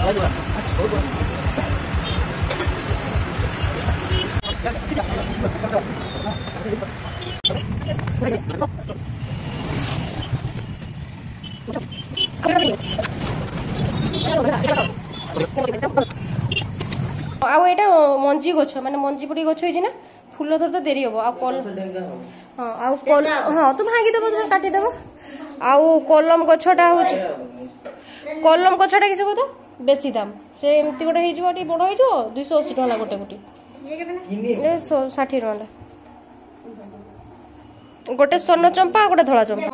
आटा मंजी गछ माने मंजी पड़ी गछ होइछि ना फूल धर तो देरी हम हाँ तू भांगीदेव तुम काटिदेव आउ कलम गछटा हूँ कलम गछटा किस कह बेसी दाम से एमती गोटे हो बड़ हो 280 टका गोटे गोटे 60 टका गोटे स्वर्ण चंपा गोटे धला चंपा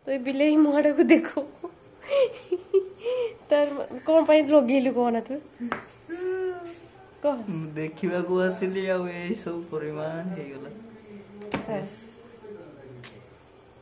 तो बिले मुहाड़ा को देखो तार कौन पाई लगेलु कहना तू कह देखिबा को आसिली आ ए सब परिमाण हे गेला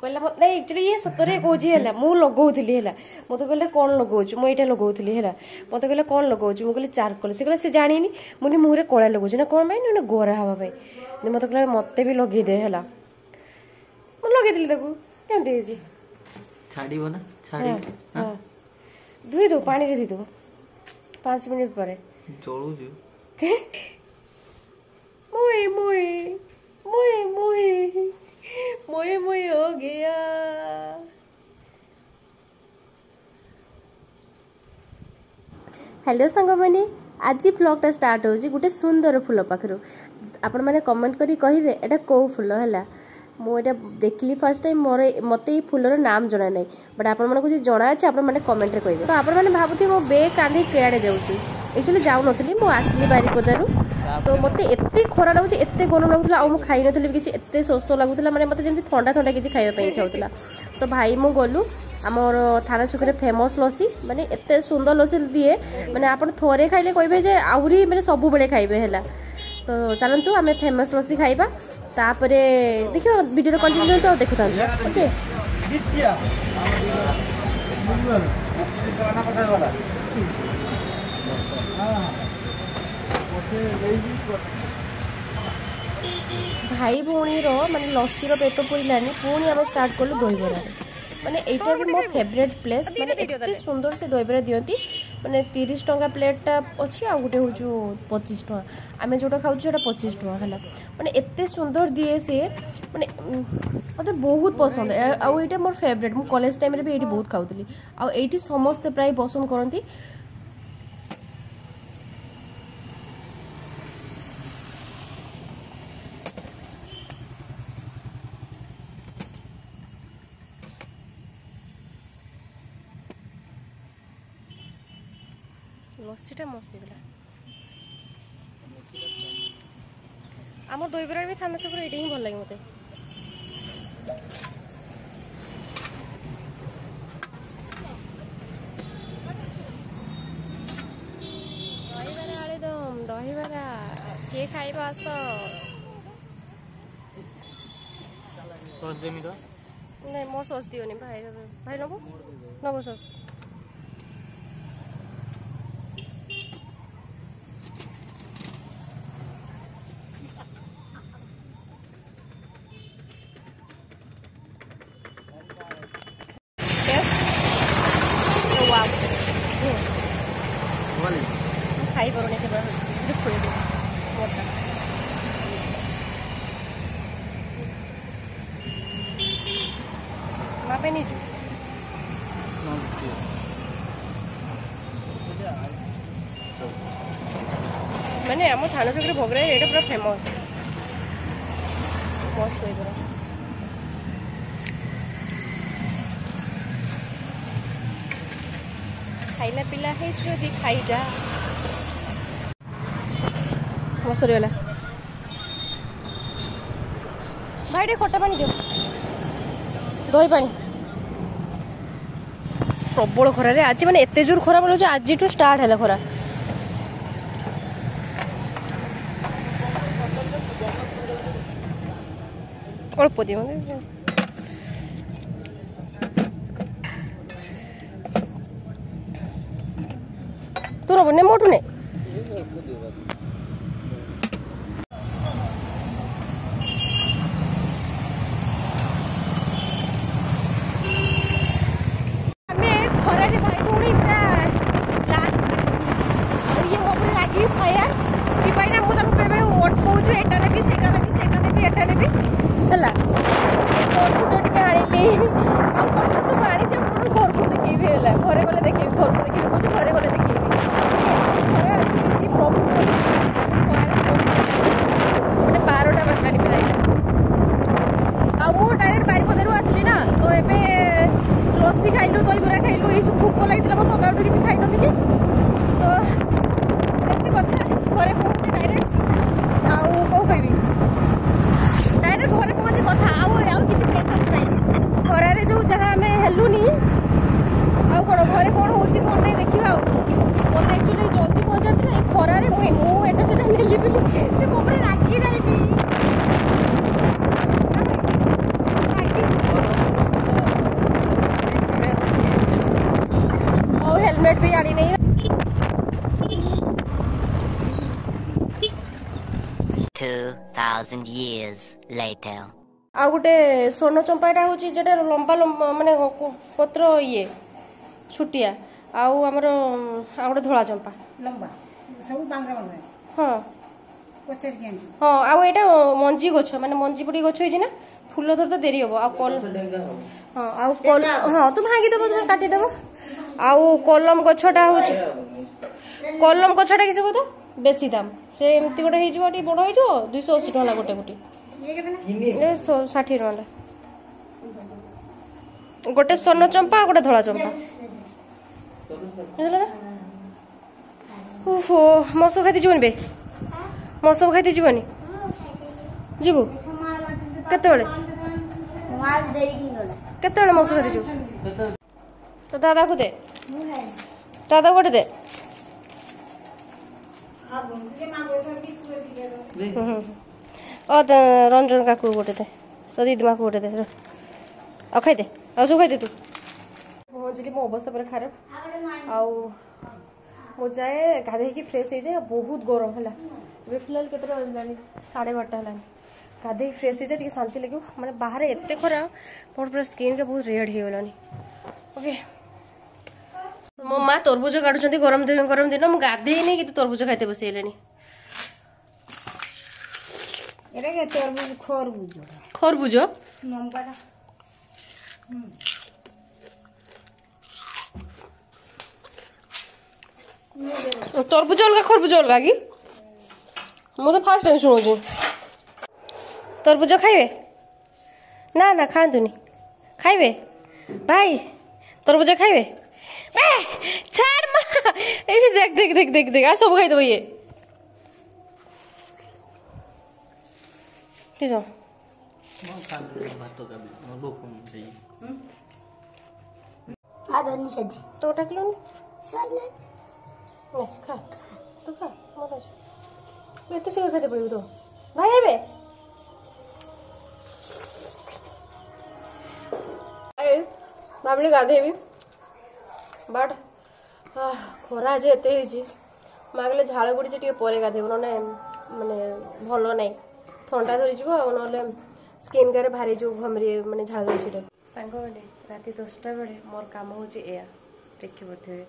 कहला नहीं एक्चुअली ये सतरे कोजी हैला मु लगौथली हैला मते कहले कोन लगौछु मु एटा लगौथली हैला मते कहले कोन लगौछु मु कहले चारकोल से कहले से जानिनी मुनी मुहरे कोळा लगौछु ना कोन भाई ने गोरा हवा भाई मते कहले मते भी लगे दे हैला मु लगे दिली देखो केंदे हे जी छाड़ीबो ना छाड़ी हां धुई दो पानी रे दी दो 5 मिनिट परे चलू जे के मोए मोए मोए मोए मोए मोए हो गया हेलो सांग मैंने आज ब्लॉगटा स्टार्ट होची गोटे सुंदर फूल पाखरु आपण माने कमेंट करी कहिबे एटा को फूल हैला मुझे देखली फर्स्ट टाइम मोर मत फूलर नाम जना ना बट आपण मानक जे जना अछि आपण माने कमेंट रे कहिबे तो आपण माने भाबुथि मो बेग कांधी केआडे जाउची एक्चुअली जाउ नथली मो आसली बारीपदारू तो मते एत्ते खरा लागुची एत्ते गरम लागुतला आ मु खाइ नथली किछि एत्ते सोसो लागुतला माने मते जेमति ठंडा ठंडा किछि खाइबा पई इच्छा होतला तो भाई मु गलु आमर थाना छकरे फेमस लस्सी माने एत्ते सुंदर लस्सी दिए माने आपण थोरे खाइले कहिबे जे आउरी माने सब बेले खाइबे हैला तो चलंतु आमे फेमस लस्सी खाइबा तापरे देखियो वीडियो कंटिन्यू तो देखुता ओके भाई भौणी रो माने लस्सी रो पेट पुरिलानी पुणी आम स्टार्ट कलु दहीबरा माने एटा भी मो फेवरेट प्लेस माने एते सुंदर से दहीबरा दियंती माने 30 टका प्लेटटा अछि आ गुटे होजु 25 टका आमे जोटा खाउ छोटा 25 टका हला माने एते सुंदर दिए से माने मते बहुत पसंद आ एटा मोर फेवरेट मु कॉलेज टाइम रे भी एटी बहुत खाउतली आ एटी समस्त प्राय पसंद करंती लस्सीटा मस्त दिला आमर दहीबरा भी थाना छक ये ही भल लगे मत दहीबरा आले दम दहीबरा के खाइबा आस नहीं मो सस दियोनी भाई भाई नबो नबो सस खाई पड़ो नहीं मापे नहीं मैंने आम थाना छक भोगरा ये पूरा फेमस मस्त पूरा खाइला पिला है जो खाई जा सरीगला भाई टे खटा पानी दियो दही पानी प्रबल खरा रे आज माने एते जोर खरा बोलो आज टू स्टार्ट हैला खरा अल्प दियो तू रब ने मोटू ने ଖାଇଲି ଆଉ କଣ ସବୁ ଆଣିଛି ଆପଣଙ୍କୁ ଘରକୁ ଦେଖେଇବି ହେଲା ଘରେ ଗଲେ ଦେଖେଇବି ଘରକୁ ଦେଖେଇବି କହୁଛି ଘରେ ଗଲେ ଦେଖେଇବି ଘରେ ଆଜି ହେଇଛି ପ୍ରଭୁ ମାନେ 12ଟା ବାଜିଲାଣି ପ୍ରାୟ ଆଉ ମୁଁ ଡାଇରେକ୍ଟ ବାରିପଦାରୁ ଆସିଲି ନା ତ ଏବେ ଲସି ଖାଇଲୁ ଦହିବରା ଖାଇଲୁ ଏଇସବୁ ଭୋକ ଲାଗିଥିଲା ମୁଁ ସକାଳୁ କିଛି ଖାଇନଥିଲି ତ ଏମିତି କଥା ଘରେ ପହଞ୍ଚି ଡାଇରେକ୍ଟ ଆଉ କଣ କହିବି ଡାଇରେକ୍ଟ ଘରେ ପହଞ୍ଚି କଥା ଆଉ କିଛି ପ୍ରେସର ନାହିଁ ଖରାରେ ଯୋଉ ଯାହା ଆମେ ହେଲୁନି ଆଉ କଣ ଘରେ କଣ ହଉଛି କଣ ନାହିଁ ଦେଖିବା ଆଉ ମତେ ଆକ୍ଚୁଆଲି ଜଲ୍ଦି ପହଞ୍ଚାଥିଲା ଏ ଖରାରେ ମୁଁ ଏଟା ସେଟା ନେଲି ବୋଲି ସେ ମୋ ଉପରେ ରାଗି ଯାଇଛି ଆଉ ହେଲମେଟ ବି ଆଣି ନେଇ 2000 years later. ଆଉ ଗୋଟେ ସ୍ୱର୍ଣ୍ଣ ଚମ୍ପାଟା ହଉଛି ଯେଟା ଲମ୍ବା ଲମ୍ବା ମାନେ ପତ୍ର ଇଏ ଛୁଟିଆ ଆଉ ଆମର ଆଉ ଗୋଟେ ଧଳା ଚମ୍ପା ଲମ୍ବା ସବୁ ବାଙ୍ଗରା ବାଙ୍ଗରା ହଁ ପଚାରିକି ଆଣିଛୁ ହଁ ଆଉ ଏଇଟା ମଞ୍ଜି ଗଛ ମାନେ ମଞ୍ଜି ପଡ଼ି ଗଛ ହେଇଛି ନା ଫୁଲ ଧର ତ ଦେରି ହବ ଆଉ ହଁ ଆଉ ହଁ ତୁ ଭାଙ୍ଗିଦେବ ତୁ କାଟିଦେବ ଆଉ କଲମ ଗଛଟା ହଉଛି କଲମ ଗଛଟା କିସ କହ ତ ବେଶୀ ଦାମ ସେ ଏମିତି ଗୋଟେ ହେଇଯିବ ଟିକେ ବଡ଼ ହେଇଯିବ 280 ଟଙ୍କା ଗୋଟେ ଗୋଟେ 60 ଟଙ୍କା ଗୋଟେ ସ୍ୱର୍ଣ୍ଣ ଚମ୍ପା ଆଉ ଗୋଟେ ଧଳା ଚମ୍ପା ବୁଝିଲ ନା ଓହୋ ମଶୁ ଖାଇତେ ଯିବନି ବେ ମଶୁ ଖାଇତେ ଯିବନି ଯିବୁ କେତେବେଳେ କେତେବେଳେ ମଶୁ ଖାଇତେ ଯିବୁ ତ ଦାଦାକୁ ଦେ ଦାଦା ଗୋଟେ ଦେ ରଞ୍ଜନ କାକୁ ଗୋଟେ ଦେ ତ ଦିଦି ମାକୁ ଗୋଟେ ଦେ ଆଉ ଖାଇଦେ ଆଉ ସବୁ ଖାଇଦେ ତୁ ପହଞ୍ଚିଲି ମୋ ଅବସ୍ଥା ପୁରା ଖରାପ ଆଉ ମୁଁ ଯାଏ ଗାଧେଇକି ଫ୍ରେଶ୍ ହେଇଯାଏ ବହୁତ ଗରମ ହେଲା ଏବେ ଫିଲହାଲ କେତେଟା ବାଜିଲାଣି 12:30 ହେଲାଣି ଗାଧେଇକି ଫ୍ରେଶ୍ ହେଇଯାଏ ଟିକେ ଶାନ୍ତି ଲାଗିବ ମାନେ ବାହାରେ ଏତେ ଖରା ମୋର ପୁରା ସ୍କିନ୍ଟା ବହୁତ ରେଡ୍ ହେଇଗଲାଣି ଓକେ ମୋ ମା ତରଭୁଜ କାଟୁଛନ୍ତି ଗରମ ଦିନ ମୁଁ ଗାଧେଇନି କିନ୍ତୁ ତରଭୁଜ ଖାଇତେ ବସେଇଲେଣି ଖରଭୁଜ ତରଭୁଜ ଅଲଗା ଖରଭୁଜ ଅଲଗା କି ମୁଁ ତ ଫାଷ୍ଟ ଟାଇମ୍ ଶୁଣୁଛି ତରଭୁଜ ଖାଇବେ ନା ନା ଖାଆନ୍ତୁନି ଖାଇବେ ଭାଇ ତରଭୁଜ ଖାଇବେ ଛାड़ ମା এই দেখ দেখ দেখ দেখ দেখ আর সব খাই দেবো ইয়ে কি যাও তো ওটা কিলো খা তো খা মজা আছে এতে শীঘ্র খেতে পারবি তো ভাই আইবে ভাবলি গাধেবি बट खरा जे एते मागले झाड़ गुड़ी टे पर गाधेब ना माने भल ना थंडा धरी ना स्किन गारे भारी जो घमरी माने झाड़ दूसरी सांग मैंने राति 10टा बेले मोर काम हूँ या देखिए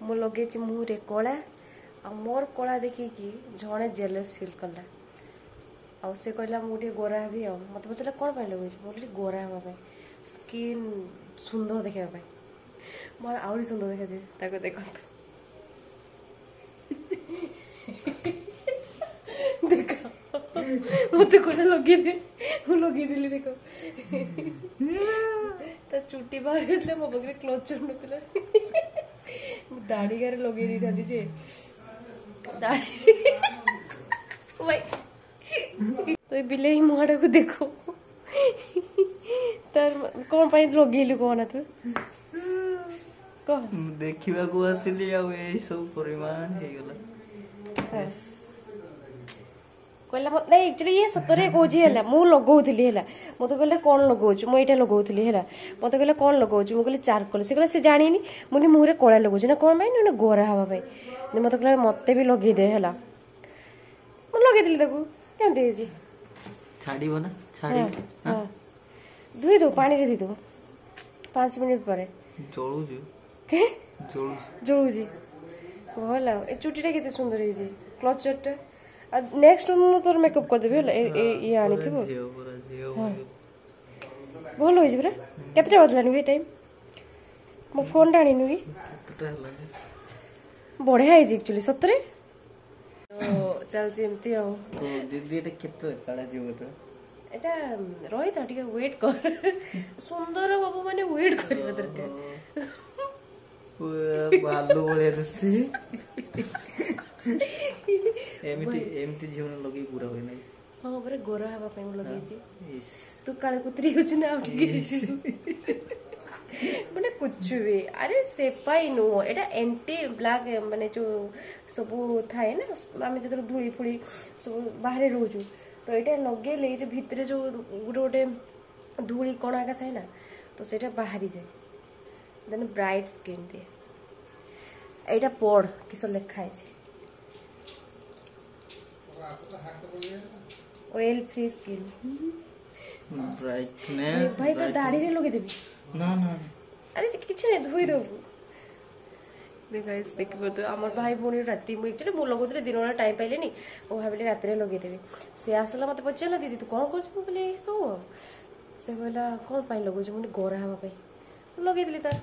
मु लगे मुहरे कला आ मोर कला देखिकी जड़े जेलस फिल कला आउ से कहला मुझे गोरा हेबी आ मत पचारा कौन पाई लगे बोली गोरा हाँपी स्किन सुंदर देखापी मोर आहरी सुंदर देखा ताको देखो देखो मत कोना लगे देली देखो ता चुटी बाहर गला मो बगरे क्लोज चढ़नतला दाढ़ी गारे लगे दी दादी जे दाढ़ी भाई तो ये बिले ही मुहाड़ा को देखो तार कौन पाई लगेलु कोना तू देखा आसिली सब परिमाण कहला नहीं एक्चुअली ये सतरे कौची है मु लगौली है मत कहले कौन लगौछु मु एटा लगौली है मत कहले कौन लगौछु मु कहले चारकोल से कहले से जानिनी मुनि मुहरे कला लगौछु ना कौन पाई ना गोरा हवा पाई मत कहले मते भी लगे दे है मु लगे दिली ताकू केमते हेजी छाड़ीबो ना छाड़ी हां धुई दो पानी रे धुई दो 5 मिनिट परे जळुजु के जळुजी भल ए चुटीटा केते सुंदर हेजी क्लचरटा नेक्स्ट मु तोर मेकअप कर देबे ये आनी थिबो ଭଲ ହେଇଛି ପୁରା କେତେଟା ବାଜିଲାଣି ବି ଟାଇମ୍ ମୋ ଫୋନ୍ଟା ଆଣିନୁ କି କେତେଟା ହେଲାଣି ବଢ଼ିଆ ହେଇଛି ଆକ୍ଚୁଆଲି ସତରେ ଚାଲିଛି ଏମିତି ଆଉ ତ ଦିଦି ଏଟା କେତେ କାଢା ଯିବ ତ এটা ରହିଥା ଟିକେ ୱେଟ୍ କର ସୁନ୍ଦର ହବ ମାନେ ୱେଟ୍ କରିବା ଦରକାର ଭାଲୁ ଭଳିଆ ଦିଶି ଏମିତି ଏମିତି ଝିଅ ଲଗେଇ ପୁରା ହୁଏ ନାହିଁ ହଁ ପରା ଗୋରା ହେବା ପାଇଁ ମୁଁ ଲଗେଇଛି ଇସ୍। ତୁ କାଳେ କୁତୁରି ହଉଛୁ ନା ଆଉ ଟିକେ ମାନେ କୁଛୁ ବି ଆରେ ସେ ପାଇଁ ନୁହଁ ଏଇଟା ଏଣ୍ଟି ବ୍ଲାକ୍ ମାନେ ଯୋଉ ସବୁ ଥାଏ ନା ଆମେ ଯେତେବେଳେ ଧୂଳି ଫୁଳି ସବୁ ବାହାରେ ରହୁଛୁ ତ ଏଇଟା ଲଗେଇଲେ ଏଇ ଯୋଉ ଭିତରେ ଯୋଉ ଗୋଟେ ଗୋଟେ ଧୂଳି କଣା ଏକା ଥାଏ ନା ତ ସେଇଟା ବାହାରିଯାଏ ଦେନ୍ ବ୍ରାଇଟ୍ ସ୍କିନ୍ ଦିଏ ଏଇଟା ପଢ କିସ ଲେଖା ହେଇଛି ଅଏଲ ଫ୍ରି ସ୍କିନ୍ ब्राइटनेस ଭାଇ ତ ଦାଢିରେ ଲଗେଇଦେବି ना ना ଆରେ କିଛି ନାହିଁ ଧୋଇ ଦେବୁ ଦେଖିବ ତ ଆମର ଭାଇ ଭଉଣୀ ରାତି ମୁଁ ଏକ୍ଚୁଆଲି ମୁଁ ଲଗାଉଥିଲି ଦିନ ବେଳା ଟାଇମ୍ ପାଇଲିନି ମୁଁ ଭାବିଲି ରାତିରେ ଲଗେଇଦେବି ସେ ଆସିଲା ମୋତେ ପଚାରିଲା ଦିଦି ତୁ କ'ଣ କରୁଛୁ ମୁଁ କହିଲି ସବୁ ସେ କହିଲା କ'ଣ ପାଇଁ ଲଗାଉଛୁ ମୁଁ ଗୋରା ହେବା ପାଇଁ ମୁଁ ଲଗେଇଦେଲି ତାର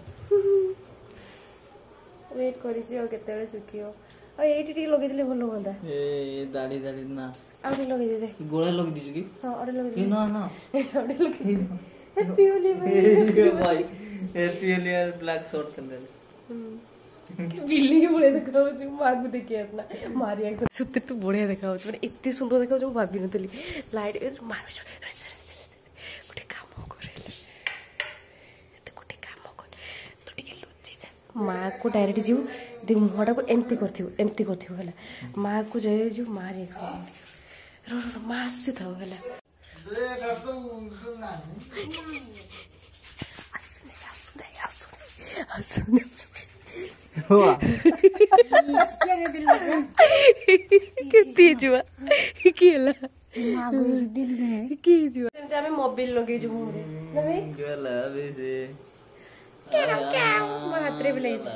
ୱେଟ୍ କରିଛି ଆଉ କେତେବେଳେ ଶୁଖିବ ଆଉ ଏଇଠି ଟିକେ ଲଗେଇଦେଲେ ଭଲ ହୁଅନ୍ତା ए दाढ़ी दाढ़ी ना ଆଉ ଟିକେ ଲଗେଇଦେବେ गोला लग दीजिए की ହଁ ଆଉ ଟିକେ ए ଲଗେଇଦେବେ ना ना ଆଉ ଟିକେ ଲଗେଇଦେବେ ହ୍ୟାପି ହୋଲି भाई हैप्पी होली यार ब्लैक शॉर्ट कर ले ବିଲେଇ ଭଳିଆ ଦେଖାଯାଉଛି ମାକୁ ଦେଖି ଆସିଲା ମାରି ସତରେ ତୁ ବଢିଆ ଦେଖାଯାଉଛି ମାନେ ଏତେ ସୁନ୍ଦର ଦେଖାଯାଉଛି ମୁଁ ଭାବିନଥିଲି ଲାଇଟ୍ ଗୋଟେ କାମ କରେ ଗୋଟେ କାମ କର ତୁ ଟିକେ ଲୁଚି ଯା ମାକୁ ଡାଇରେକ୍ଟ ଯିବୁ ଦି ମୁହଁଟାକୁ ଏମିତି କରିଥିବୁ ହେଲା ମାକୁ ଯାଇ ଯିବୁ ମା ରିଆକ୍ସନ୍ ମା ଆସୁଥାଉ ହେଲା ଆସୁନି କେତେ ଯିବା କି ହେଲା ଯେମିତି ଆମେ ମୋବିଲ ଲଗେଇଛୁ ମୁହଁରେ ନା ଭାଇ गला भी से ମୋ ହାତରେ ବି ଲାଗିଛି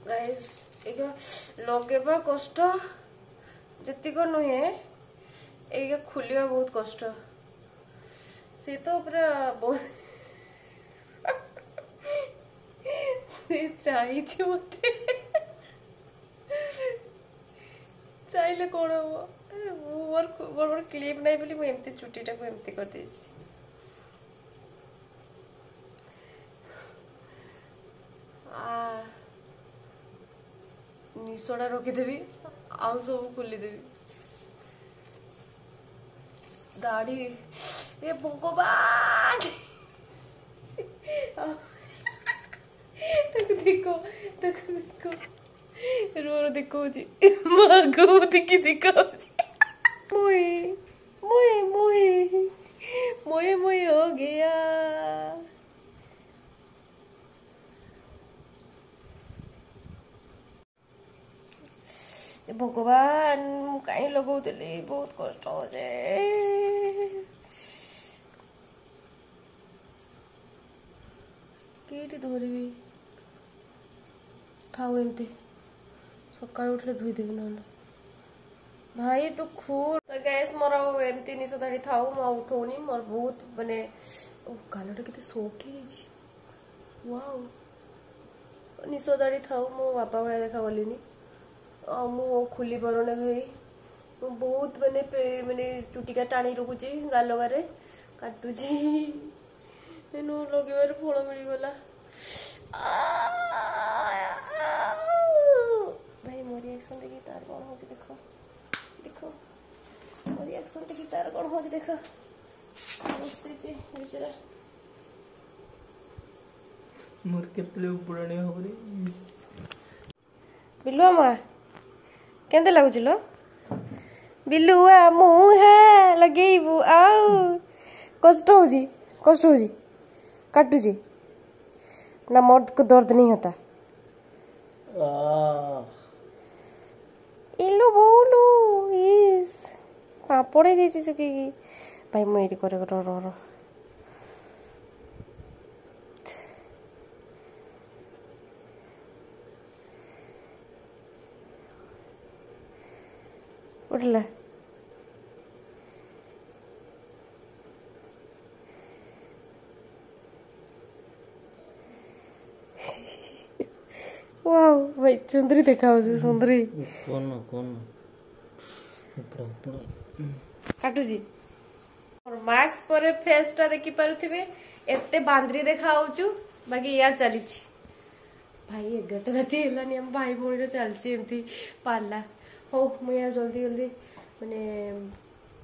ଗାଇସ୍ ଏଇକା ଲଗେଇବା କଷ୍ଟ ଯେତିକ ନୁହେଁ ଏଇକା ଖୋଲିବା ବହୁତ କଷ୍ଟ ସେ ତ ପୁରା ବହୁତ ସେ ଚାହିଁଛି ମତେ ଚାହିଁଲେ କ'ଣ ହବ ମୁଁ ମୋର କ୍ଲିପ୍ ନାହିଁ ବୋଲି ମୁଁ ଏମିତି ଚୁଟିଟାକୁ ଏମିତି କରିଦେଇଛି ନିଶଟା ରଖିଦେବି ଆଉ ସବୁ ଖୋଲିଦେବି ଦାଢି ଏ ଭଗବାନ ତାକୁ ଦେଖ रो ଦେଖଉଛି ମାକୁ ଦେଖି ଦେଖାଉଛି ମୋଏ ମୋଏ ମୋଏ ମୋଏ ମୋଏ हो गया ଭଗବାନ ମୁଁ କାହିଁ ଲଗଉଥିଲି ବହୁତ କଷ୍ଟ ହଉଛି କେଇଠି ଧରିବି ଥାଉ ଏମିତି ସକାଳୁ ଉଠିଲେ ଧୋଇଦେବି ନହେଲେ ଭାଇ ତୁ ଖୁଡ ଗ୍ୟାସ୍ ମୋର ଆଉ ଏମିତି ନିଶ ଦାଢି ଥାଉ ମୁଁ ଆଉ ଉଠଉନି ମୋର ବହୁତ ମାନେ ଗାଲଟା କେତେ ସଫ୍ଟ ହେଇଯାଇଛି ୱାଓ ନିଶ ଦାଢି ଥାଉ ମୋ ବାପା ଭଳିଆ ଦେଖା ଗଲିନି ଆଉ ମୁଁ ଖୋଲି ପାରୁନି ଭାଇ ମୁଁ ବହୁତ ମାନେ ଚୁଟିକା ଟାଣି ରଖୁଛି ଗାଲଗାରେ କାଟୁଛି ତେଣୁ ଲଗେଇବାରେ ଫଳ ମିଳିଗଲା ଭାଇ ମୋ ରିଆକ୍ସନ୍ ଦେଖି ତାର କ'ଣ ହଉଛି ଦେଖ ମୋ ରିଆକ୍ସନ୍ ଦେଖି ତାର କ'ଣ ହଉଛି ଦେଖ ବସିଛି ବିଚରା मोर केतले पुराणी होबरे बिलुआ मा केंते लागुची लो बिलुआ मुहा लगेइबु आउ कष्ट होजी काटुजी ना मर्द को दर्द नहीं होता इलु बोलू इस पापड़े जैसी सुकी भाई मैं एडी करे रो उठला भाई सुंदरी देखा सुंदरी काटुजी और मार्क्स पर फेस टा देखि पारुथिबे एते बांद्री देखा होचु बाकी यार चली भाई 11टा राति हेलानी हम भाई भौणी चलची एमती पाला हो मु यार जल्दी जल्दी माने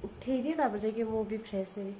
उठेई दिए तापर जाके मु भी फ्रेश हेबी।